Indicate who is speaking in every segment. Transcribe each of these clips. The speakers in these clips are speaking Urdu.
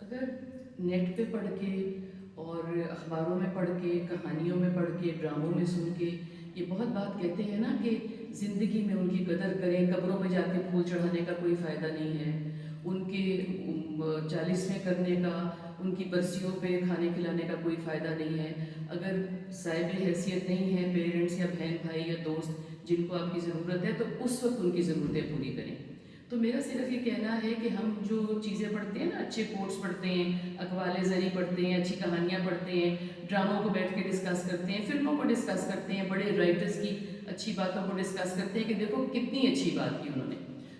Speaker 1: اگر نیٹ پہ پڑھ کے اور اخباروں میں پڑھ کے، کہانیوں میں پڑھ کے، ڈراموں میں سن کے یہ بہت بات کہتے ہیں نا کہ زندگی میں ان کی قدر کریں، قبروں پہ جا کے پھول چڑھانے کا کوئی فائدہ نہیں ہے، ان کے 40ویں کرنے کا، ان کی برسیوں پہ کھانے کھلانے کا کوئی فائدہ نہیں ہے، اگر صاحب حیثیت نہیں ہے پیرنٹس یا بہن بھائی یا دوست جن کو آپ کی ضرورت ہے تو اس وقت ان کی ضرورتیں پوری کریں۔ تو میرا صرف یہ کہنا ہے کہ ہم جو چیزیں پڑھتے ہیں نا، اچھے کوٹس پڑھتے ہیں، اقوال زری پڑھتے ہیں، اچھی کہانیاں پڑھتے ہیں، ڈراموں کو بیٹھ کے ڈسکس کرتے ہیں، فلموں کو ڈسکس کرتے ہیں، بڑے رائٹرز کی اچھی باتوں کو ڈسکس کرتے ہیں کہ دیکھو کتنی اچھی بات کی انہوں نے۔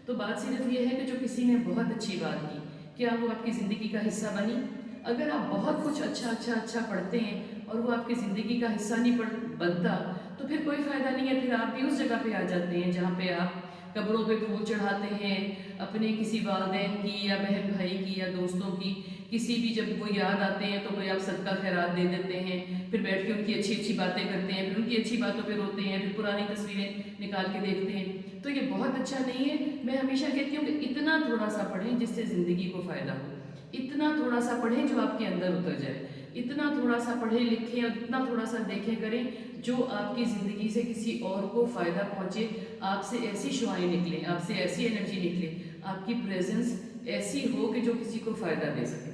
Speaker 1: تو بات صرف یہ ہے کہ جو کسی نے بہت اچھی بات کی، کیا وہ آپ کی زندگی کا حصہ بنی؟ اگر آپ بہت کچھ اچھا پڑھتے ہیں اور وہ آپ کی زندگی کا حصہ نہیں بنتا تو پھر کوئی فائدہ نہیں ہے، پھر آپ بھی اس جگہ پہ آ جاتے ہیں جہاں پہ آپ قبروں پہ پھول چڑھاتے ہیں، اپنے کسی والدین کی یا بہن بھائی کی یا دوستوں کی کسی بھی جب وہ یاد آتے ہیں تو کوئی آپ صدقہ خیرات دے دیتے ہیں، پھر بیٹھ کے ان کی اچھی باتیں کرتے ہیں، پھر ان کی اچھی باتوں پہ روتے ہیں، پھر پرانی تصویریں نکال کے دیکھتے ہیں۔ تو یہ بہت اچھا نہیں ہے۔ میں ہمیشہ کہتی ہوں کہ اتنا تھوڑا سا پڑھیں جس سے زندگی کو فائدہ ہو، اتنا تھوڑا سا پڑھیں جو آپ کے اندر اتر جائے، اتنا تھوڑا سا پڑھیں لکھیں اور اتنا تھوڑا سا دیکھیں کریں جو آپ کی زندگی سے کسی اور کو فائدہ پہنچے، آپ سے ایسی شعائیں نکلیں، آپ سے ایسی انرجی نکلے، آپ کی پریزنس ایسی ہو کہ جو کسی کو فائدہ دے سکے۔